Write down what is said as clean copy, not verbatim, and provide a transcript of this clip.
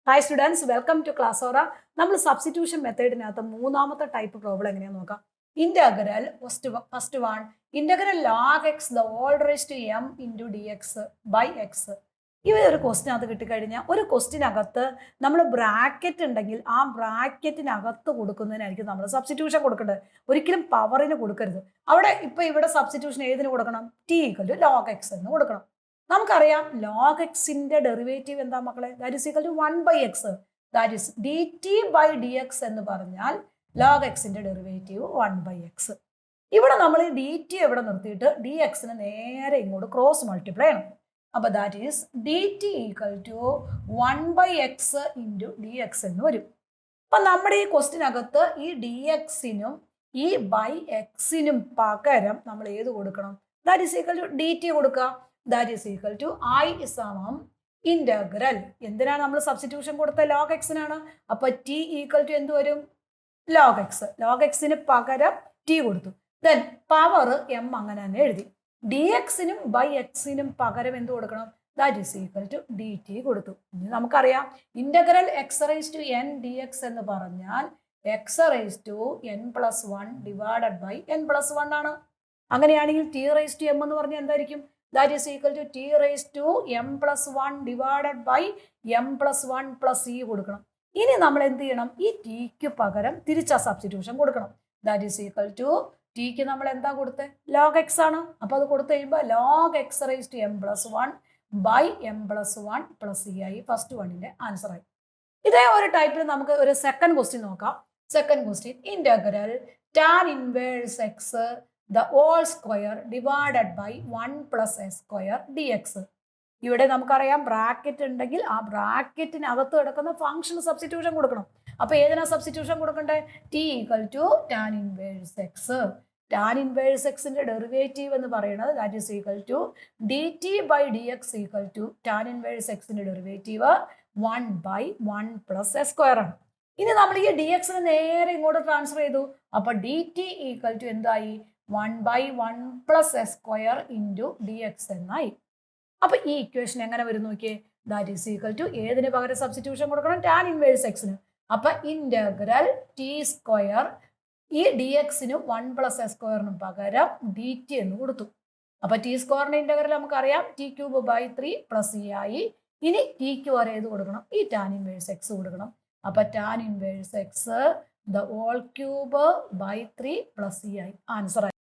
Hi students, welcome to Classora. നമ്മൾ substitution മെത്തേഡിനകത്ത് മൂന്നാമത്തെ ടൈപ്പ് പ്രോബ്ലം എങ്ങനെയാണെന്ന് നോക്കാം. Integral first one, integral log x the whole raise to m into D x by x. ഈ ഒരു ക്വസ്റ്റിനകത്ത് കിട്ടിക്കഴിഞ്ഞാൽ ഒരു ക്വസ്റ്റിനകത്ത് നമ്മൾ ബ്രാക്കറ്റ് ഉണ്ടെങ്കിൽ ആ ബ്രാക്കറ്റിനകത്ത് കൊടുക്കുന്നതിനായിരിക്കും നമ്മൾ സബ്സ്റ്റിറ്റ്യൂഷൻ കൊടുക്കേണ്ടത്. ഒരിക്കലും പവറിന് കൊടുക്കരുത്. ഇവിടെ സബ്സ്റ്റിറ്റ്യൂഷൻ ഏതിന് കൊടുക്കണം? T equal to log X എന്ന് കൊടുക്കണം. നമുക്കറിയാം ലോഗ് എക്സിന്റെ ഡെറിവേറ്റീവ് എന്താ മക്കളെ? That is equal to 1/x. That is D T by D X എന്ന് പറഞ്ഞാൽ ലോഗ് എക്സിന്റെ ഡെറിവേറ്റീവ് 1/x. ഇവിടെ നമ്മൾ ഡി ടി എവിടെ നിർത്തിയിട്ട് ഡി എക്സിന് നേരെ ഇങ്ങോട്ട് ക്രോസ് മൾട്ടിപ്ലൈ ചെയ്യണം. അപ്പൊ that is D T equal to 1/x into D X എന്ന് വരും. അപ്പൊ നമ്മുടെ ഈ ക്വസ്റ്റിനകത്ത് ഈ ഡി എക്സിനും ഈ ബൈ എക്സിനും പകരം നമ്മൾ ഏത് കൊടുക്കണം? That is equal to D T കൊടുക്കുക. That is equal to I സമം ഇന്റഗ്രൽ. എന്തിനാണ് നമ്മൾ സബ്സ്റ്റിറ്റ്യൂഷൻ കൊടുത്ത? ലോഗ് എക്സിനാണ്. അപ്പൊ ടി ഈക്വൽ ടു എന്ത് വരും? Log X. ലോഗ് എക്സിന് പകരം ടി കൊടുത്തു. ദെൻ പവർ എം അങ്ങനെ തന്നെ എഴുതി. ഡി എക്സിനും ബൈ എക്സിനും പകരം എന്ത് കൊടുക്കണം? That is equal to D ടി കൊടുത്തു. ഇനി നമുക്കറിയാം integral X raise to N D X എന്ന് പറഞ്ഞാൽ X raise to N plus one divided by N plus one ആണ്. അങ്ങനെയാണെങ്കിൽ ടി റൈസ് ടു എം എന്ന് പറഞ്ഞാൽ എന്തായിരിക്കും? That is equal to t raised to m plus 1 divided by m plus 1 plus e കൊടുക്കണം. ഇനി നമ്മൾ എന്ത് ചെയ്യണം? ഈ ടിക്ക് പകരം തിരിച്ച സബ്സ്റ്റിറ്റ്യൂഷൻ കൊടുക്കണം. ദാറ്റ് ഈസ് ഈക്വൽ ടു ടിക്ക് നമ്മൾ എന്താ കൊടുത്തത്? ലോഗ് എക്സ് ആണ്. അപ്പൊ അത് കൊടുത്തു കഴിയുമ്പോൾ log X raise to M plus one by M plus one plus E ആയി. ഫസ്റ്റ് വണ്ണിന്റെ ആൻസർ ആയി. ഇതേ ഒരു ടൈപ്പിൽ നമുക്ക് ഒരു സെക്കൻഡ് ക്വസ്റ്റ്യൻ നോക്കാം. Second question, integral tan inverse X the whole square divided by 1 plus s square dx. ഇവിടെ നമുക്കറിയാം ബ്രാക്കറ്റ് ഉണ്ടെങ്കിൽ ആ ബ്രാക്കറ്റിനകത്ത് കിടക്കുന്ന ഫംഗ്ഷൻ സബ്സ്റ്റിറ്റ്യൂഷൻ കൊടുക്കണം. അപ്പൊ ഏതിനാ സബ്സ്റ്റിറ്റ്യൂഷൻ കൊടുക്കണ്ടേ? T equal to tan inverse X. Tan inverse എക്സിന്റെ ഡെറിവേറ്റീവ് എന്ന് പറയുന്നത് that is equal to D T by D X equal to tan inverse എക്സിന്റെ ഡെറിവേറ്റീവ് 1/1 പ്ലസ് എസ് സ്ക്വയർ ആണ്. ഇനി നമ്മൾ ഈ ഡി എക്സിന് നേരെ ഇങ്ങോട്ട് ട്രാൻസ്ഫർ ചെയ്തു. അപ്പൊ ഡി ടി ഈക്വൽ ടു എന്തായി? 1/1 plus S square into D X എന്നായി. അപ്പൊ ഈ ഇക്വേഷൻ എങ്ങനെ വരും നോക്കിയേ? ദാറ്റ് ഈസ് ഈക്വൽ ടു ഏതിന് പകരം സബ്സ്റ്റിറ്റ്യൂഷൻ കൊടുക്കണം? ടാൻ ഇൻവേഴ്സ് എക്സിന്. അപ്പൊ ഇന്റഗ്രൽ ടി സ്ക്വയർ ഈ ഡി എക്സിനും 1 പ്ലസ് എസ് സ്ക്വയറിനും പകരം ഡി ടി എന്ന് കൊടുത്തു. അപ്പൊ ടി സ്ക്വയറിന്റെ ഇന്റഗ്രൽ നമുക്കറിയാം T cube by 3 plus E ആയി. ഇനി ടിക്ക് വരെ ഏത് കൊടുക്കണം? ഈ ടാൻ ഇൻവേഴ്സ് എക്സ് കൊടുക്കണം. അപ്പൊ tan inverse X the whole cube by 3 plus E ആയി. ആൻസർ ആയി.